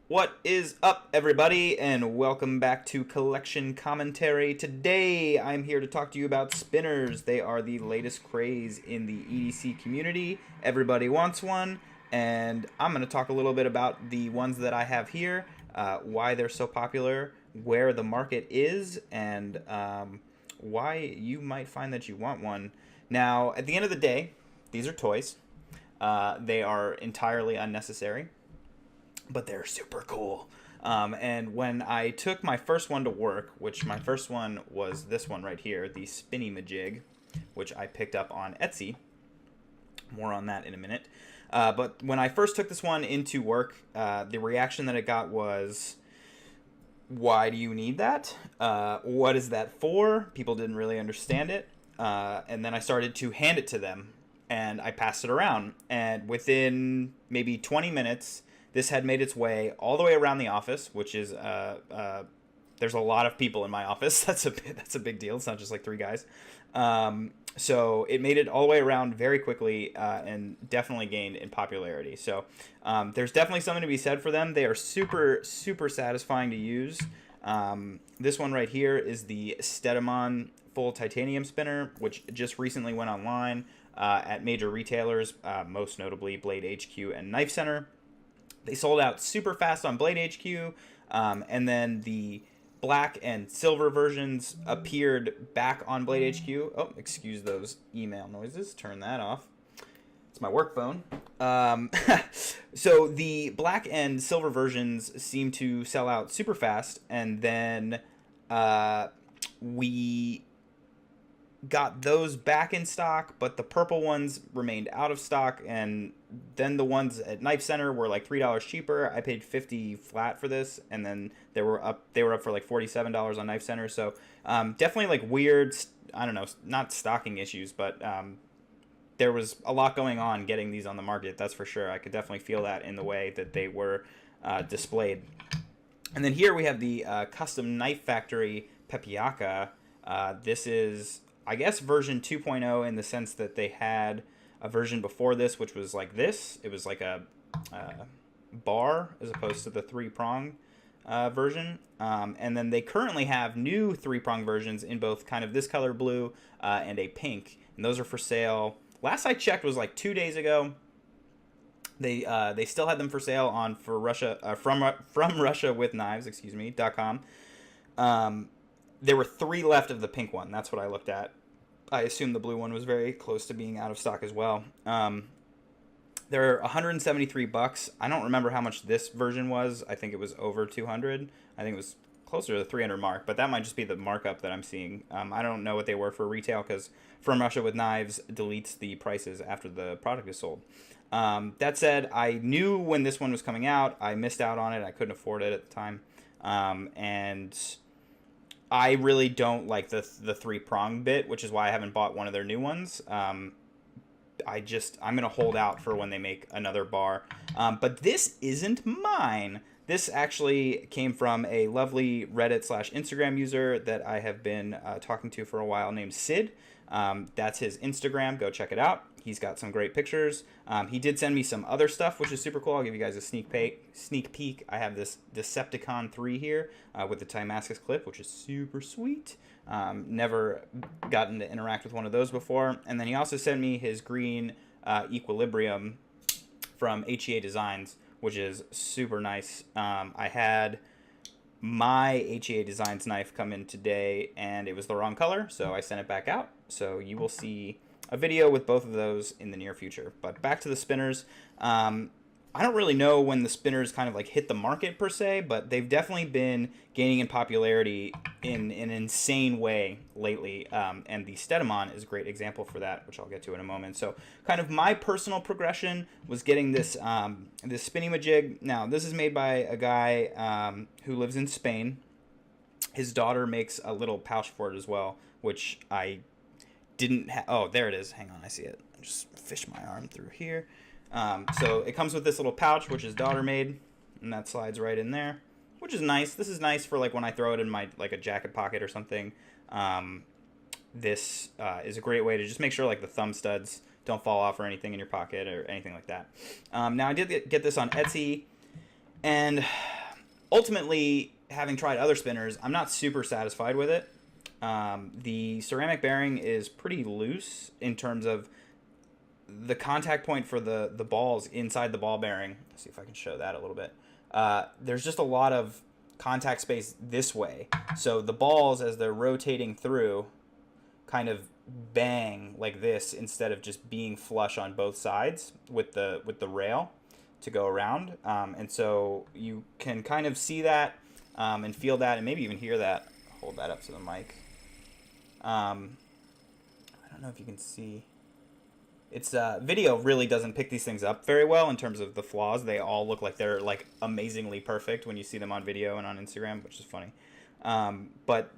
What is up, everybody, and welcome back to Collection Commentary. Today, I'm here to talk to you about spinners. They are the latest craze in the EDC community. Everybody wants one, and I'm going to talk a little bit about the ones that I have here, why they're so popular, where the market is, and why you might find that you want one. Now, at the end of the day, these are toys. They are entirely unnecessary, but they're super cool. And when I took my first one to work, which my first one was this one right here, the Spinny Majig, which I picked up on Etsy. More on that in a minute. But when I first took this one into work, the reaction that it got was, why do you need that? What is that for? People didn't really understand it. And then I started to hand it to them, and I passed it around. And within maybe 20 minutes, this had made its way all the way around the office, which is there's a lot of people in my office. That's a big deal. It's not just like 3 guys. So it made it all the way around very quickly and definitely gained in popularity. So there's definitely something to be said for them. They are super, super satisfying to use. This one right here is the Stedimon full titanium spinner, which just recently went online at major retailers, most notably Blade HQ and Knife Center. They sold out super fast on Blade HQ, and then the black and silver versions appeared back on Blade HQ. Oh, excuse those email noises. Turn that off. It's my work phone. So the black and silver versions seem to sell out super fast, and then we got those back in stock, but the purple ones remained out of stock, and then the ones at Knife Center were like $3 cheaper. I paid $50 flat for this, and then they were up for like $47 on Knife Center. So definitely like weird, I don't know, not stocking issues, but there was a lot going on getting these on the market, that's for sure. I could definitely feel that in the way that they were displayed. And then here we have the Custom Knife Factory Pepyakka. This is, I guess, version 2.0 in the sense that they had a version before this, which was like this. It was like a bar as opposed to the 3-prong version. And then they currently have new 3-prong versions in both kind of this color blue and a pink. And those are for sale. Last I checked was like 2 days ago. They still had them for sale on from Russia with Knives, .com. There were 3 left of the pink one. That's what I looked at. I assume the blue one was very close to being out of stock as well. They're $173. I don't remember how much this version was. I think it was over 200. I think it was closer to the 300 mark, but that might just be the markup that I'm seeing. I don't know what they were for retail because From Russia with Knives deletes the prices after the product is sold. That said, I knew when this one was coming out. I missed out on it. I couldn't afford it at the time. And I really don't like the 3-prong bit, which is why I haven't bought one of their new ones. I'm going to hold out for when they make another bar. But this isn't mine. This actually came from a lovely Reddit/Instagram user that I have been talking to for a while named Sid. That's his Instagram. Go check it out. He's got some great pictures. He did send me some other stuff, which is super cool. I'll give you guys a sneak peek. I have this Decepticon 3 here with the Timascus clip, which is super sweet. Never gotten to interact with one of those before. And then he also sent me his green Equilibrium from HEA Designs, which is super nice. I had my HEA Designs knife come in today, and it was the wrong color, so I sent it back out. So you will see a video with both of those in the near future. But back to the spinners. I don't really know when the spinners kind of like hit the market per se, but they've definitely been gaining in popularity in an insane way lately. And the Stedimon is a great example for that, which I'll get to in a moment. So kind of my personal progression was getting this this Spinny Majig. Now, this is made by a guy who lives in Spain. His daughter makes a little pouch for it as well, which I didn't have. Oh, there it is. Hang on, I see it. I just fish my arm through here. So it comes with this little pouch, which is daughter made, and that slides right in there, which is nice. This is nice for like when I throw it in my like a jacket pocket or something. This is a great way to just make sure like the thumb studs don't fall off or anything in your pocket or anything like that. Now I did get this on Etsy, and ultimately, having tried other spinners, I'm not super satisfied with it. The ceramic bearing is pretty loose in terms of the contact point for the balls inside the ball bearing. Let's see if I can show that a little bit. There's just a lot of contact space this way. So the balls, as they're rotating through, kind of bang like this instead of just being flush on both sides with the rail to go around. And so you can kind of see that and feel that and maybe even hear that. Hold that up to the mic. I don't know if you can see. It's video really doesn't pick these things up very well in terms of the flaws. They all look like they're like amazingly perfect when you see them on video and on Instagram, which is funny. But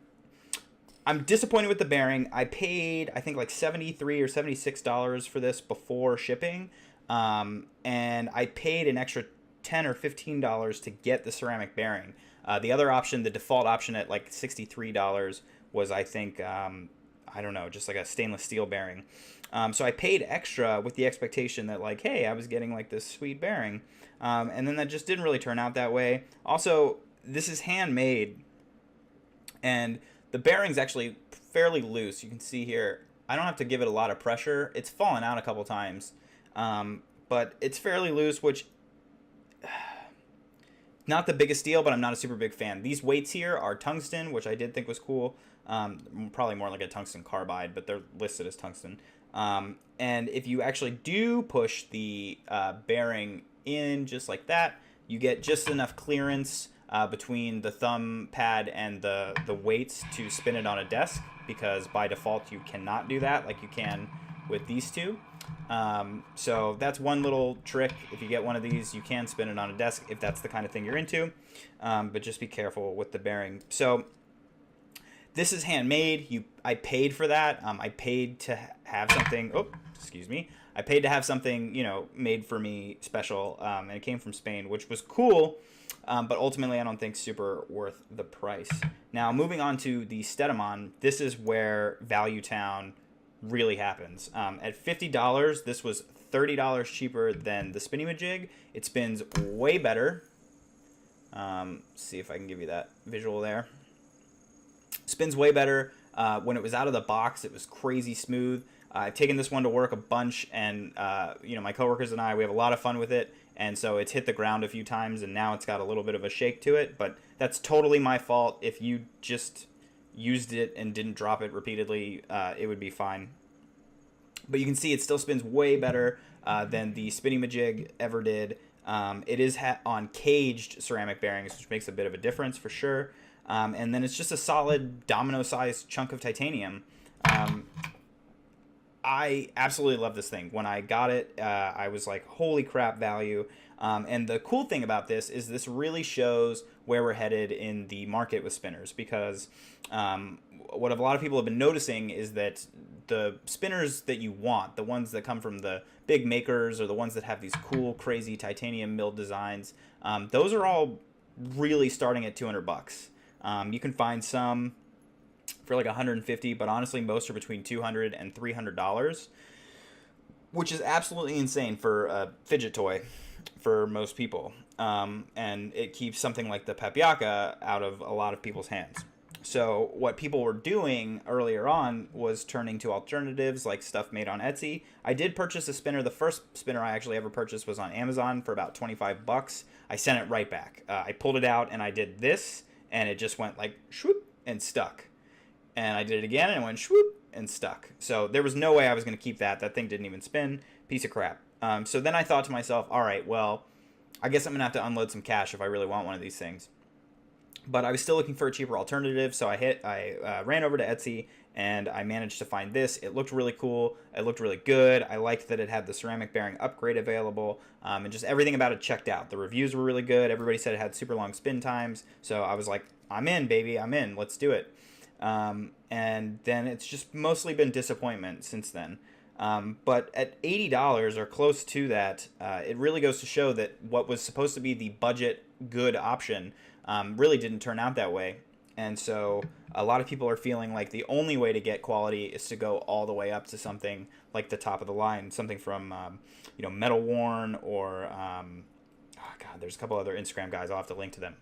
I'm disappointed with the bearing. I paid, I think, like $73 or $76 for this before shipping. And I paid an extra $10 or $15 to get the ceramic bearing. The other option, the default option at like $63 was, I think, I don't know, just like a stainless steel bearing. So I paid extra with the expectation that, like, hey, I was getting like this sweet bearing. And then that just didn't really turn out that way. Also, this is handmade, and the bearing's actually fairly loose. You can see here, I don't have to give it a lot of pressure. It's fallen out a couple times, but it's fairly loose, which not the biggest deal, but I'm not a super big fan. These weights here are tungsten, which I did think was cool. Probably more like a tungsten carbide, but they're listed as tungsten. And if you actually do push the bearing in just like that, you get just enough clearance between the thumb pad and the weights to spin it on a desk, because by default you cannot do that like you can with these two. So that's one little trick. If you get one of these, you can spin it on a desk if that's the kind of thing you're into, but just be careful with the bearing. So this is handmade. I paid for that. I paid to have something. Oh, excuse me. I paid to have something, made for me special, and it came from Spain, which was cool. But ultimately, I don't think super worth the price. Now, moving on to the Steadimon, this is where Value Town really happens. At $50, this was $30 cheaper than the Spinny-Majig. It spins way better. See if I can give you that visual there. Spins way better. When it was out of the box, it was crazy smooth. I've taken this one to work a bunch, and my coworkers and I, we have a lot of fun with it. And so it's hit the ground a few times, and now it's got a little bit of a shake to it. But that's totally my fault. If you just used it and didn't drop it repeatedly, it would be fine. But you can see it still spins way better than the Spinny-Majig ever did. It is on caged ceramic bearings, which makes a bit of a difference for sure. And then it's just a solid domino-sized chunk of titanium. I absolutely love this thing. When I got it, I was like, holy crap, value. And the cool thing about this really shows where we're headed in the market with spinners, because what a lot of people have been noticing is that the spinners that you want, the ones that come from the big makers or the ones that have these cool, crazy titanium milled designs, those are all really starting at $200. You can find some for like $150, but honestly, most are between $200 and $300, which is absolutely insane for a fidget toy for most people. And it keeps something like the Pepyakka out of a lot of people's hands. So what people were doing earlier on was turning to alternatives like stuff made on Etsy. I did purchase a spinner. The first spinner I actually ever purchased was on Amazon for about $25. I sent it right back. I pulled it out and I did this, and it just went like swoop and stuck. And I did it again, and it went swoop and stuck. So there was no way I was going to keep that. That thing didn't even spin. Piece of crap. So then I thought to myself, all right, well, I guess I'm going to have to unload some cash if I really want one of these things. But I was still looking for a cheaper alternative, so I ran over to Etsy, and I managed to find this. It looked really cool. It looked really good. I liked that it had the ceramic bearing upgrade available, and just everything about it checked out. The reviews were really good. Everybody said it had super long spin times. So I was like, I'm in, baby. I'm in. Let's do it. And then it's just mostly been disappointment since then. But at $80 or close to that, it really goes to show that what was supposed to be the budget good option really didn't turn out that way. And so a lot of people are feeling like the only way to get quality is to go all the way up to something like the top of the line, something from, Metal Worn or, there's a couple other Instagram guys. I'll have to link to them.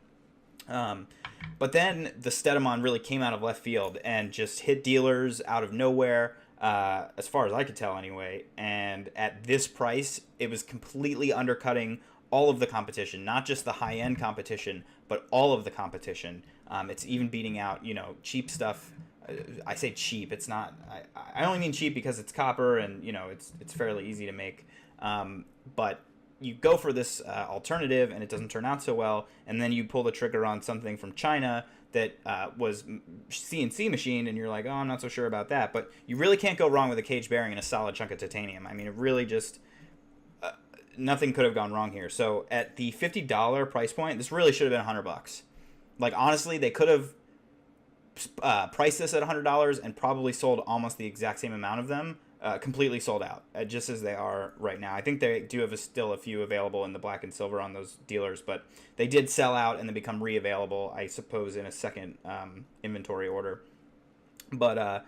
Um, but then the Steadimon really came out of left field and just hit dealers out of nowhere, as far as I could tell anyway. And at this price, it was completely undercutting all of the competition, not just the high-end competition, but all of the competition. It's even beating out, cheap stuff. I say cheap. It's not. I only mean cheap because it's copper and it's fairly easy to make. But you go for this alternative and it doesn't turn out so well, and then you pull the trigger on something from China that was CNC machined, and you're like, oh, I'm not so sure about that. But you really can't go wrong with a cage bearing and a solid chunk of titanium. I mean, it really just nothing could have gone wrong here. So at the $50 price point, this really should have been $100. Like, honestly, they could have priced this at $100 and probably sold almost the exact same amount of them, completely sold out, just as they are right now. I think they do have still a few available in the black and silver on those dealers, but they did sell out and then become re-available, I suppose, in a second inventory order. But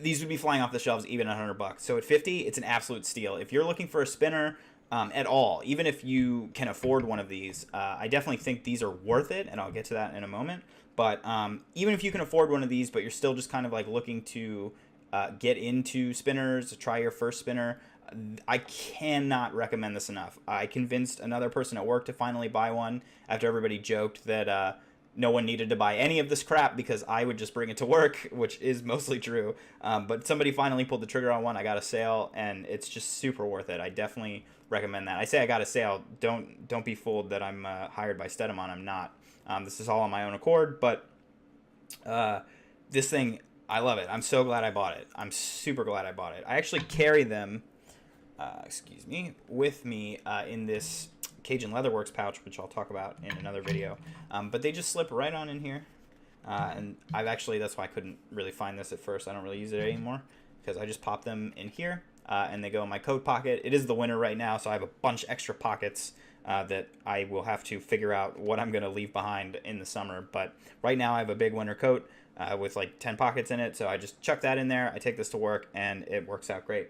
these would be flying off the shelves even at $100. So at $50, it's an absolute steal. If you're looking for a spinner at all, even if you can afford one of these, I definitely think these are worth it, and I'll get to that in a moment. But even if you can afford one of these, but you're still just kind of like looking to get into spinners, try your first spinner, I cannot recommend this enough. I convinced another person at work to finally buy one after everybody joked that no one needed to buy any of this crap because I would just bring it to work, which is mostly true. But somebody finally pulled the trigger on one. I got a sale, and it's just super worth it. I definitely recommend that. I say I got a sale. Don't be fooled that I'm hired by Steadimon. I'm not. This is all on my own accord, but this thing, I love it. I'm so glad I bought it. I'm super glad I bought it. I actually carry them, with me in this Cajun Leatherworks pouch, which I'll talk about in another video. But they just slip right on in here. And that's why I couldn't really find this at first. I don't really use it anymore because I just pop them in here and they go in my coat pocket. It is the winter right now, so I have a bunch extra pockets that I will have to figure out what I'm going to leave behind in the summer. But right now I have a big winter coat with like 10 pockets in it, so I just chuck that in there. I take this to work, and it works out great.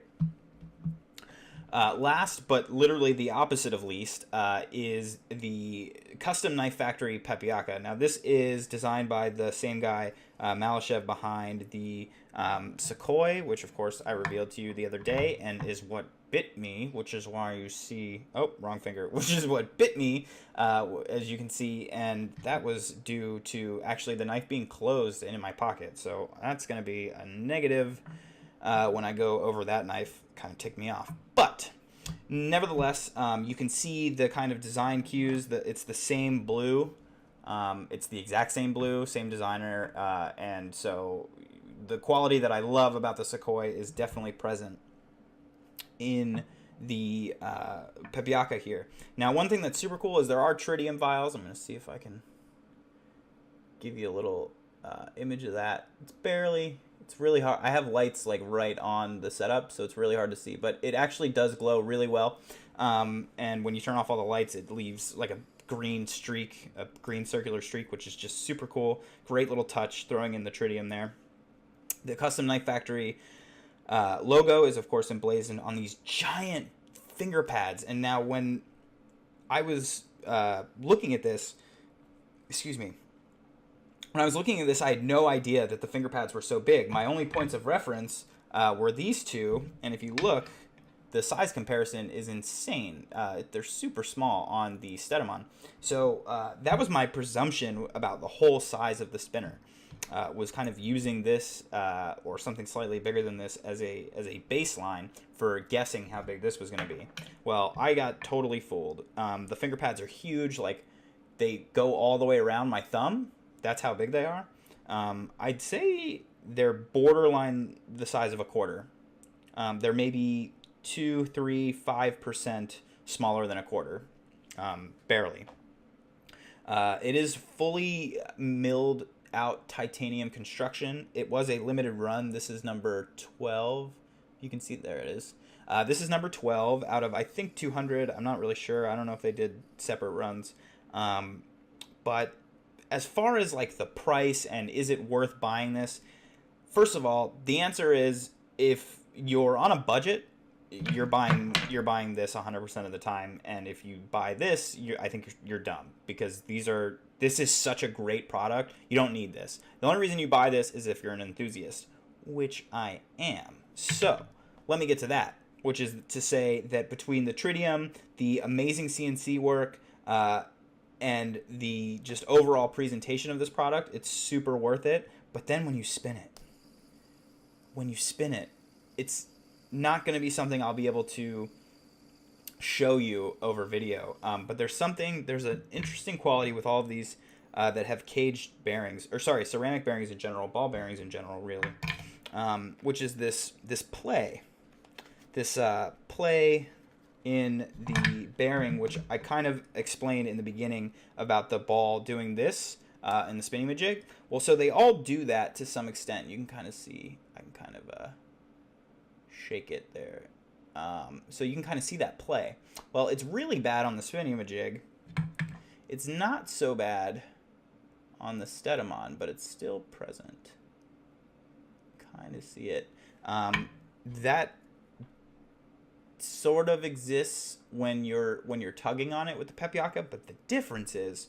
Last, but literally the opposite of least, is the Custom Knife Factory Pepyakka. Now, this is designed by the same guy, Malashev, behind the Sequoia, which, of course, I revealed to you the other day, and is what bit me, which is why you see... Oh, wrong finger. Which is what bit me, as you can see, and that was due to actually the knife being closed and in my pocket. So that's going to be a negative when I go over that knife. Kind of ticked me off. But nevertheless, you can see the kind of design cues. That it's the same blue. It's the exact same blue, same designer, and so the quality that I love about the Sequoia is definitely present in the Pepyakka here. Now, one thing that's super cool is there are tritium vials. I'm going to see if I can give you a little image of that. It's really hard. I have lights like right on the setup, so it's really hard to see, but it actually does glow really well. And when you turn off all the lights, it leaves like a green streak, a green circular streak, which is just super cool. Great little touch, throwing in the tritium there. The Custom Knife Factory logo is, of course, emblazoned on these giant finger pads. And now when I was looking at this, when I was looking at this, I had no idea that the finger pads were so big. My only points of reference were these two, and if you look, the size comparison is insane. They're super small on the Steadimon. So that was my presumption about the whole size of the spinner, was kind of using this or something slightly bigger than this as a baseline for guessing how big this was going to be. Well, I got totally fooled. The finger pads are huge. Like, they go all the way around my thumb. That's how big they are. I'd say they're borderline the size of a quarter. They're maybe 2, 3, 5% smaller than a quarter. Barely. It is fully milled out titanium construction. It was a limited run. This is number 12. You can see, there it is. This is number 12 out of, I think, 200. I'm not really sure. I don't know if they did separate runs. But as far as like the price and is it worth buying this, first of all, the answer is if you're on a budget, you're buying you're buying this 100% of the time, and if you buy this, I think you're dumb, because this is such a great product. You don't need this. The only reason you buy this is if you're an enthusiast, which I am. So let me get to that, which is to say that between the tritium, the amazing CNC work, and the just overall presentation of this product, it's super worth it. But then when you spin it, it's not going to be something I'll be able to show you over video. But there's an interesting quality with all of these that have caged bearings, or sorry, ceramic bearings in general, ball bearings in general, really, which is this play in the bearing, which I kind of explained in the beginning about the ball doing this in the spinning majig. Well, so they all do that to some extent. You can kind of see, I can kind of shake it there. So you can kind of see that play. Well, it's really bad on the spinning majig. It's not so bad on the Steadimon, but it's still present. Kind of see it. That sort of exists when you're tugging on it with the Pepyakka, but the difference is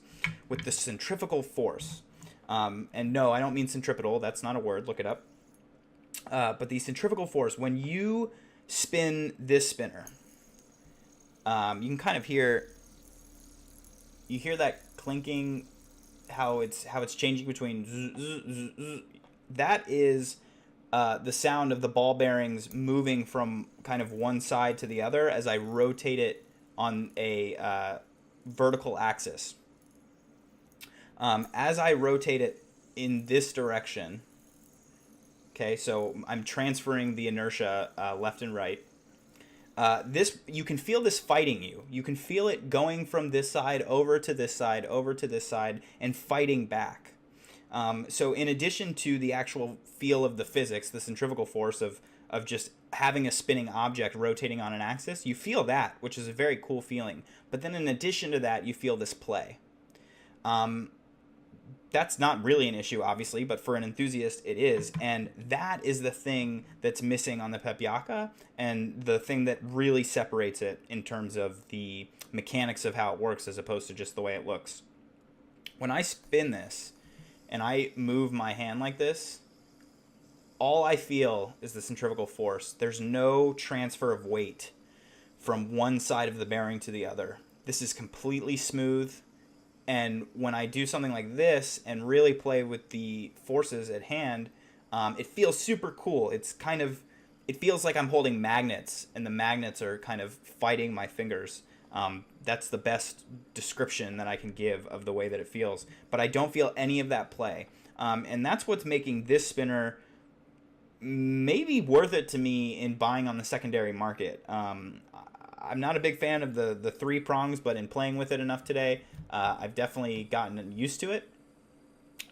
with the centrifugal force. And no, I don't mean centripetal. That's not a word. Look it up. But the centrifugal force, when you spin this spinner, you can kind of hear that clinking, how it's changing between zzz, zzz, zzz. That is the sound of the ball bearings moving from kind of one side to the other as I rotate it on a vertical axis. As I rotate it in this direction, okay, so I'm transferring the inertia left and right. You can feel this fighting you. You can feel it going from this side over to this side, over to this side, and fighting back. So in addition to the actual feel of the physics, the centrifugal force of just having a spinning object rotating on an axis, you feel that, which is a very cool feeling. But then in addition to that, you feel this play. That's not really an issue, obviously, but for an enthusiast, it is. And that is the thing that's missing on the Pepyakka, and the thing that really separates it in terms of the mechanics of how it works as opposed to just the way it looks. When I spin this and I move my hand like this, all I feel is the centrifugal force. There's no transfer of weight from one side of the bearing to the other. This is completely smooth. And when I do something like this and really play with the forces at hand, it feels super cool. It feels like I'm holding magnets, and the magnets are kind of fighting my fingers. That's the best description that I can give of the way that it feels. But I don't feel any of that play. And that's what's making this spinner maybe worth it to me in buying on the secondary market. I'm not a big fan of the three prongs, but in playing with it enough today, I've definitely gotten used to it.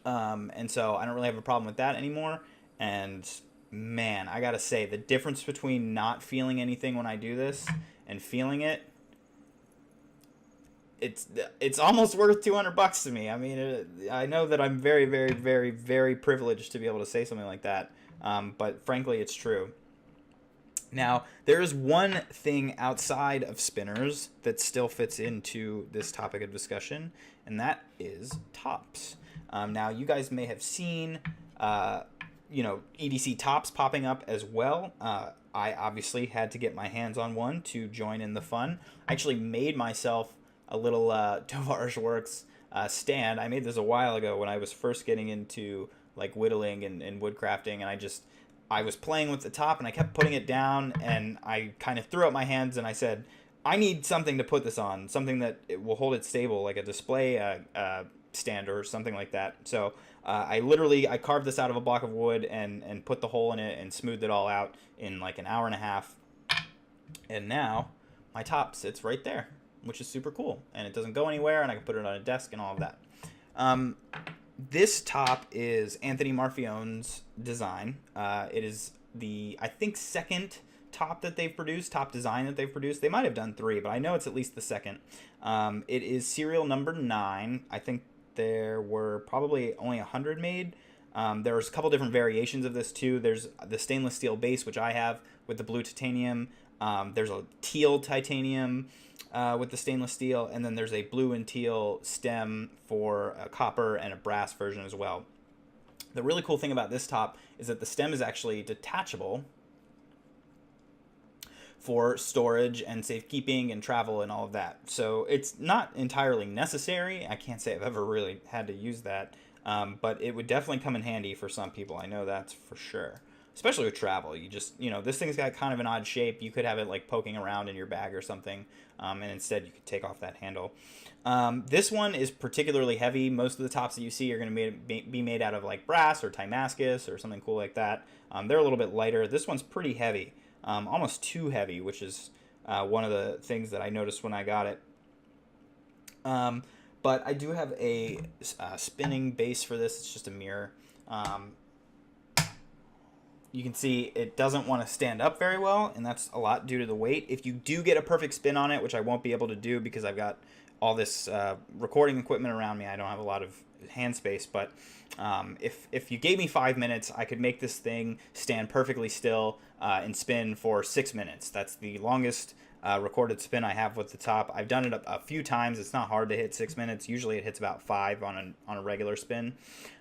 And so I don't really have a problem with that anymore. And man, I gotta say, the difference between not feeling anything when I do this and feeling it, it's almost worth $200 to me. I mean, I know that I'm very, very, very, very privileged to be able to say something like that. But frankly, it's true. Now, there is one thing outside of spinners that still fits into this topic of discussion, and that is tops. Now, you guys may have seen, EDC tops popping up as well. I obviously had to get my hands on one to join in the fun. I actually made myself a little Tovar's Works stand. I made this a while ago when I was first getting into like whittling and woodcrafting, and I was playing with the top, and I kept putting it down, and I kind of threw up my hands, and I said, I need something to put this on, something that it will hold it stable, like a display stand or something like that. So I carved this out of a block of wood and put the hole in it and smoothed it all out in like an hour and a half. And now my top sits right there, which is super cool. And it doesn't go anywhere, and I can put it on a desk and all of that. This top is Anthony Marfione's design. It is the, I think, second top that they've produced, top design that they've produced. They might have done 3, but I know it's at least the second. It is serial number 9. I think there were probably only 100 made. There was a couple different variations of this too. There's the stainless steel base, which I have, with the blue titanium. There's a teal titanium with the stainless steel, and then there's a blue and teal stem for a copper and a brass version as well. The really cool thing about this top is that the stem is actually detachable for storage and safekeeping and travel and all of that. So it's not entirely necessary. I can't say I've ever really had to use that, but it would definitely come in handy for some people. I know that's for sure. Especially with travel, you just, this thing's got kind of an odd shape. You could have it like poking around in your bag or something, and instead you could take off that handle. This one is particularly heavy. Most of the tops that you see are going to be made out of like brass or Timascus or something cool like that. They're a little bit lighter. This one's pretty heavy, almost too heavy, which is one of the things that I noticed when I got it. But I do have a spinning base for this. It's just a mirror. You can see it doesn't want to stand up very well, and that's a lot due to the weight. If you do get a perfect spin on it, which I won't be able to do because I've got all this recording equipment around me, I don't have a lot of hand space, but if you gave me 5 minutes, I could make this thing stand perfectly still and spin for 6 minutes. That's the longest recorded spin I have with the top. I've done it a few times. It's not hard to hit 6 minutes. Usually it hits about 5 on a regular spin.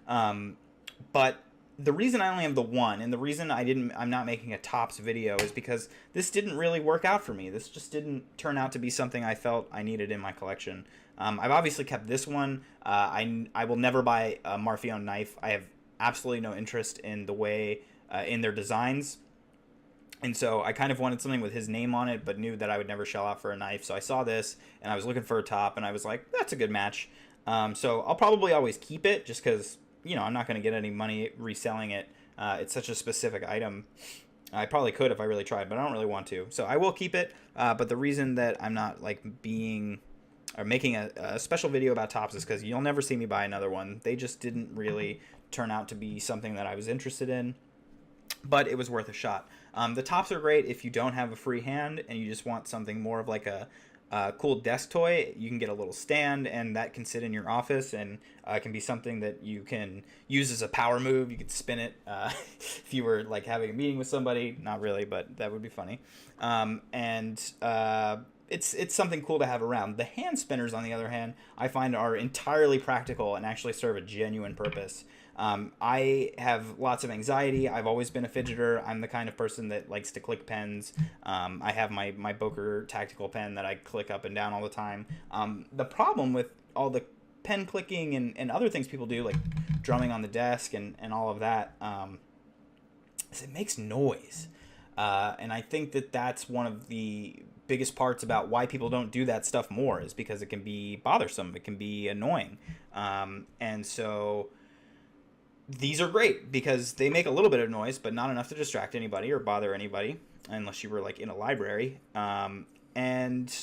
But the reason I only have the one, and the reason I'm not making a tops video, is because this didn't really work out for me. This just didn't turn out to be something I felt I needed in my collection. I've obviously kept this one. I will never buy a Marfione knife. I have absolutely no interest in the way in their designs. And so I kind of wanted something with his name on it, but knew that I would never shell out for a knife. So I saw this, and I was looking for a top, and I was like, that's a good match. So I'll probably always keep it, just because, I'm not going to get any money reselling it. It's such a specific item. I probably could if I really tried, but I don't really want to. So I will keep it. But the reason that I'm not making a special video about tops is because you'll never see me buy another one. They just didn't really turn out to be something that I was interested in. But it was worth a shot. The tops are great if you don't have a free hand and you just want something more of like a cool desk toy. You can get a little stand, and that can sit in your office, and can be something that you can use as a power move. You could spin it if you were like having a meeting with somebody. Not really, but that would be funny. It's something cool to have around. The hand spinners, on the other hand, I find are entirely practical and actually serve a genuine purpose. I have lots of anxiety. I've always been a fidgeter. I'm the kind of person that likes to click pens. I have my Boker tactical pen that I click up and down all the time. The problem with all the pen clicking and other things people do, like drumming on the desk and all of that, is it makes noise. And I think that that's one of the biggest parts about why people don't do that stuff more, is because it can be bothersome. It can be annoying. And so these are great because they make a little bit of noise, but not enough to distract anybody or bother anybody, unless you were like in a library. And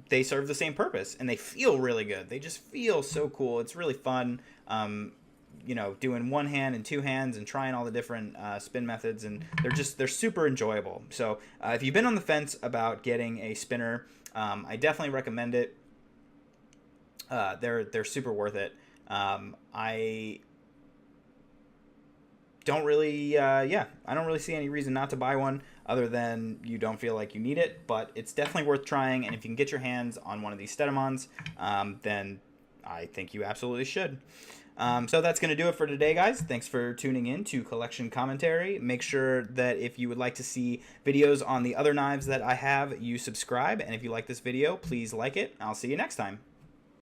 they serve the same purpose, and they feel really good. They just feel so cool. It's really fun, doing one hand and two hands and trying all the different spin methods, and they're super enjoyable. So if you've been on the fence about getting a spinner, I definitely recommend it. They're super worth it. I don't really see any reason not to buy one other than you don't feel like you need it, but it's definitely worth trying. And if you can get your hands on one of these Steademans, then I think you absolutely should. So that's going to do it for today, guys. Thanks for tuning in to Collection Commentary. Make sure that if you would like to see videos on the other knives that I have, you subscribe. And if you like this video, please like it. I'll see you next time.